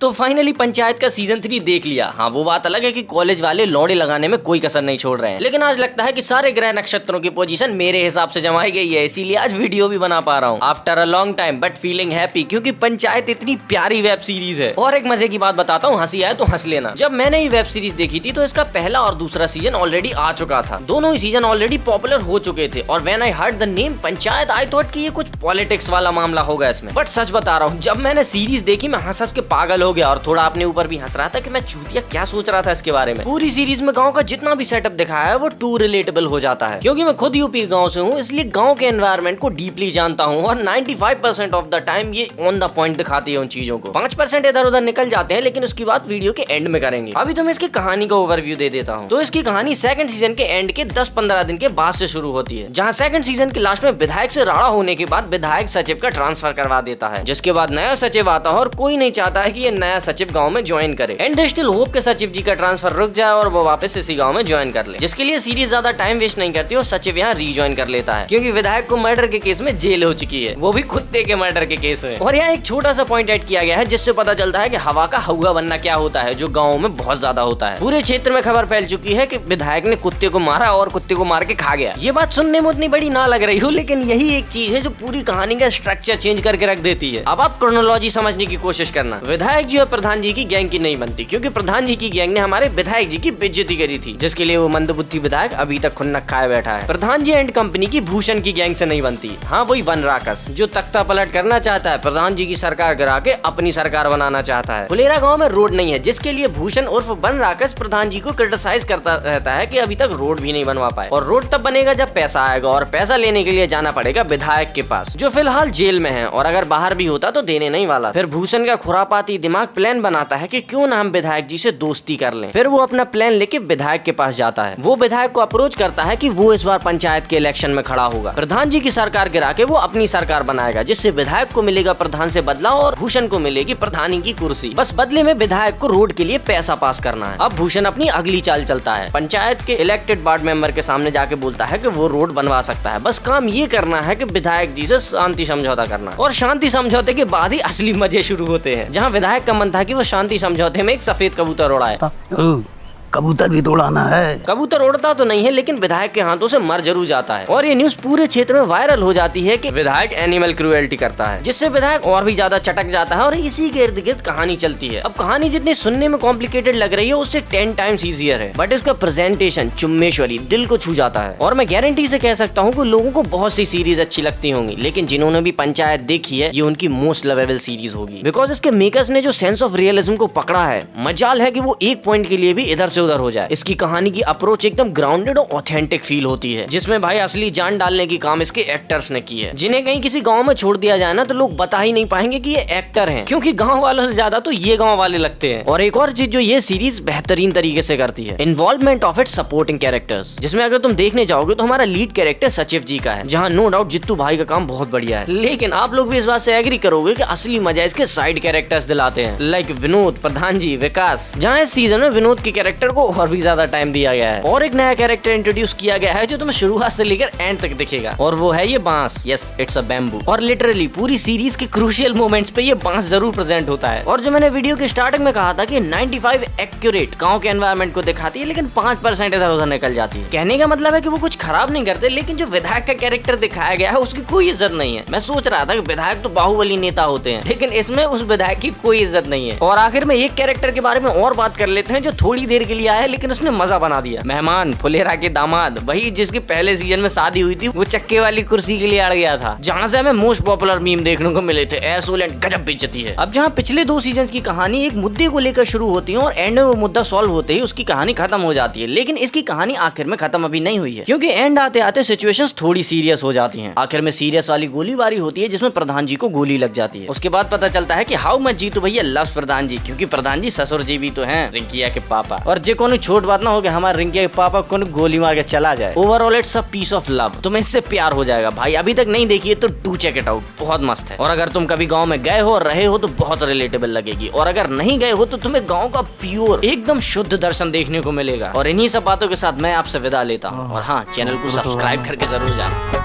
तो फाइनली पंचायत का सीजन 3 देख लिया। हाँ, वो बात अलग है कि कॉलेज वाले लौड़े लगाने में कोई कसर नहीं छोड़ रहे हैं, लेकिन आज लगता है कि सारे ग्रह नक्षत्रों की पोजीशन मेरे हिसाब से जमाई गई है, इसीलिए आज वीडियो भी बना पा रहा हूँ after a long time, but feeling happy क्योंकि पंचायत इतनी प्यारी वेब सीरीज है। और एक मजे की बात बताता हूँ, हंसी आए तो हंस लेना। जब मैंने ये वेब सीरीज देखी थी तो इसका पहला और दूसरा सीजन ऑलरेडी आ चुका था। दोनों ही सीजन ऑलरेडी पॉपुलर हो चुके थे और when I heard the name panchayat I thought कि ये कुछ पॉलिटिक्स वाला मामला होगा इसमें। बट सच बता रहा हूँ, जब मैंने सीरीज देखी मैं हंस के पागल हो गया और थोड़ा अपने ऊपर भी हंस रहा था कि मैं चूतिया क्या सोच रहा था इसके बारे में। पूरी सीरीज में गांव का जितना भी सेटअप दिखाया है वो टू रिलेटेबल हो जाता है, क्योंकि मैं खुद यूपी गांव से हूँ, इसलिए गांव के एनवायरनमेंट को डीपली जानता हूँ और 95% ऑफ द टाइम ये ऑन द पॉइंट दिखाती है उन चीजों को। 5% इधर उधर निकल जाते हैं, लेकिन उसकी बात वीडियो के एंड में करेंगे। अभी तो मैं इसकी कहानी का ओवरव्यू दे देता हूँ। तो इसकी कहानी सेकंड सीजन के एंड के 10-15 दिन के बाद से शुरू होती है, जहाँ सेकंड सीजन के लास्ट में विधायक से राड़ा होने के बाद विधायक सचिव का ट्रांसफर करवा देता है, जिसके बाद नया सचिव आता है और कोई नहीं चाहता है कि ये नया सचिव गाँव में ज्वाइन करे। एंड दे स्टिल होप के सचिव जी का ट्रांसफर रुक जाए और वो वापस इसी गांव में ज्वाइन कर ले, जिसके लिए सीरीज ज्यादा टाइम वेस्ट नहीं करती और सचिव यहाँ रीज्वाइन कर लेता है, क्योंकि विधायक को मर्डर के केस में जेल हो चुकी है, वो भी कुत्ते के मर्डर के केस में। और यहाँ एक छोटा सा पॉइंट ऐड किया गया है जिससे पता चलता है कि हवा का हवा बनना क्या होता है, जो गाँव में बहुत ज्यादा होता है। पूरे क्षेत्र में खबर फैल चुकी है कि विधायक ने कुत्ते को मारा और कुत्ते को मार के खा गया। ये बात सुनने में उतनी बड़ी ना लग रही हो, लेकिन यही एक चीज है जो पूरी कहानी का स्ट्रक्चर चेंज करके रख देती है। अब आप क्रोनोलॉजी समझने की कोशिश करना। विधायक जी और प्रधान जी की गैंग की नहीं बनती, क्योंकि प्रधान जी की गैंग ने हमारे विधायक जी की बेइज्जती करी थी, जिसके लिए वो मंदबुद्धि विधायक अभी तक खुन्नक खाए बैठा है। प्रधान जी एंड कंपनी की भूषण की गैंग से नहीं बनती। हाँ, वही वन राकस जो तख्ता पलट करना चाहता है, प्रधान जी की सरकार गिरा के अपनी सरकार बनाना चाहता है। फुलेरा गांव में रोड नहीं है, जिसके लिए भूषण उर्फ वन राकस प्रधान जी को क्रिटिसाइज करता रहता है कि अभी तक रोड भी नहीं बनवा पाए, और रोड तब बनेगा जब पैसा आएगा, और पैसा लेने के लिए जाना पड़ेगा विधायक के पास, जो फिलहाल जेल में है, और अगर बाहर भी होता तो देने नहीं वाला। फिर भूषण का खुरापाती दिमाग प्लान बनाता है कि क्यों ना हम विधायक जी से दोस्ती कर लें। फिर वो अपना प्लान लेके विधायक के पास जाता है। वो विधायक को अप्रोच करता है कि वो इस बार पंचायत के इलेक्शन में खड़ा होगा, प्रधान जी की सरकार गिरा के वो अपनी सरकार बनाएगा, जिससे विधायक को मिलेगा प्रधान से बदला और भूषण को मिलेगी प्रधानी की कुर्सी। बस बदले में विधायक को रोड के लिए पैसा पास करना है। अब भूषण अपनी अगली चाल चलता है, पंचायत के इलेक्टेड वार्ड मेंबर के सामने जाके बोलता है कि वो रोड बनवा सकता है, बस काम ये करना है कि विधायक जी से शांति समझौता करना। और शांति समझौते के बाद ही असली मजे शुरू होते हैं, जहाँ विधायक का मन था कि वो शांति समझौते में एक सफेद कबूतर उड़ाए। कबूतर भी तो उड़ाना है। कबूतर उड़ता तो नहीं है, लेकिन विधायक के हाथों से मर जरूर जाता है, और ये न्यूज पूरे क्षेत्र में वायरल हो जाती है कि विधायक एनिमल क्रूएल्टी करता है, जिससे विधायक और भी ज्यादा चटक जाता है, और इसी के इर्द गिर्द कहानी चलती है। अब कहानी जितनी सुनने में कॉम्प्लिकेटेड लग रही है उससे 10 टाइम्स ईजियर है, बट इसका प्रेजेंटेशन चुम्मेश्वरी दिल को छू जाता है। और मैं गारंटी से कह सकता हूँ कि लोगों को बहुत सी सीरीज अच्छी लगती होंगी, लेकिन जिन्होंने भी पंचायत देखी है ये उनकी मोस्ट लवेबल सीरीज होगी, बिकॉज इसके मेकर्स ने जो सेंस ऑफ रियलिज्म को पकड़ा है, मजाल है कि वो एक पॉइंट के लिए भी इधर से उधर हो जाए। इसकी कहानी की अप्रोच एकदम ग्राउंडेड और ऑथेंटिक फील होती है, जिसमें भाई असली जान डालने की काम इसके एक्टर्स ने की है, जिन्हें कहीं किसी गांव में छोड़ दिया जाए ना तो लोग बता ही नहीं पाएंगे कि ये एक्टर हैं, क्योंकि गांव वालों से ज्यादा तो ये गांव वाले लगते हैं। और एक और चीज जो ये सीरीज बेहतरीन तरीके से करती है, involvement of its supporting characters, जिसमें अगर तुम देखने जाओगे तो हमारा लीड कैरेक्टर सचिव जी का है, जहाँ नो डाउट जित्तू भाई का काम बहुत बढ़िया है, लेकिन आप लोग भी इस बात से एग्री करोगे कि असली मजा इसके साइड कैरेक्टर्स दिलाते हैं, लाइक विनोद, प्रधान जी, विकास, जहाँ इस सीजन में विनोद के कैरेक्टर को और भी ज्यादा टाइम दिया गया है, और एक नया कैरेक्टर इंट्रोड्यूस किया गया है जो तुम्हें शुरुआत से लेकर एंड तक दिखेगा, और वो है ये बांस। Yes, it's a bamboo. और लिटरली पूरी सीरीज के क्रूशियल मोमेंट्स पे ये बांस जरूर प्रेजेंट होता है। और जो मैंने वीडियो के स्टार्टिंग में कहा था कि 95 एक्यूरेट गांव के एनवायरनमेंट को दिखाती है, लेकिन 5% इधर उधर निकल जाती है। कहने का मतलब है कि वो कुछ खराब नहीं करते, लेकिन जो विधायक का कैरेक्टर दिखाया गया है उसकी कोई इज्जत नहीं है। मैं सोच रहा था कि विधायक तो बाहुबली नेता होते हैं, लेकिन इसमें उस विधायक की कोई इज्जत नहीं है। और आखिर में एक कैरेक्टर के बारे में और बात कर लेते हैं जो थोड़ी देर के लिए आया, लेकिन उसने मजा बना दिया। मेहमान, फुलेरा के दामाद, वही जिसकी पहले सीजन में शादी हुई थी, वो चक्के वाली कुर्सी के लिए अड़ गया था, जहाँ से हमें मोस्ट पॉपुलर मीम देखने को मिले थे, एसोलेंट गजब बेइज्जती है। अब जहाँ पिछले 2 सीजन की कहानी एक मुद्दे को लेकर शुरू होती है और एंड में वो मुद्दा सॉल्व होते ही उसकी कहानी खत्म हो जाती है, लेकिन इसकी कहानी आखिर में खत्म अभी नहीं हुई है, क्योंकि एंड आते आते सिचुएशंस थोड़ी सीरियस हो जाती हैं। आखिर में सीरियस वाली गोलीबारी होती है, जिसमें प्रधान जी को गोली लग जाती है। उसके बाद पता चलता है कि हाउ मच जीतू भैया लव्स प्रधान जी, क्योंकि प्रधान जी ससुर जी भी तो हैं, रिंकिया के पापा। और जे कोनो छोट बात ना हो कि हमारे रिंकिया के पापा को गोली मार के चला जाए। Overall it's a piece of love, तुम्हें इससे प्यार हो जाएगा भाई। अभी तक नहीं देखी है तो डू चेक इट आउट, बहुत मस्त है। और अगर तुम कभी गांव में गए हो और रहे हो तो बहुत रिलेटेबल लगेगी, और अगर नहीं गए हो तो तुम्हें गांव का प्योर एकदम शुद्ध दर्शन देखने को मिलेगा। और इन्हीं सब बातों के साथ मैं आपसे विदा लेता हूँ, और हाँ, चैनल को सब्सक्राइब करके जरूर जाना।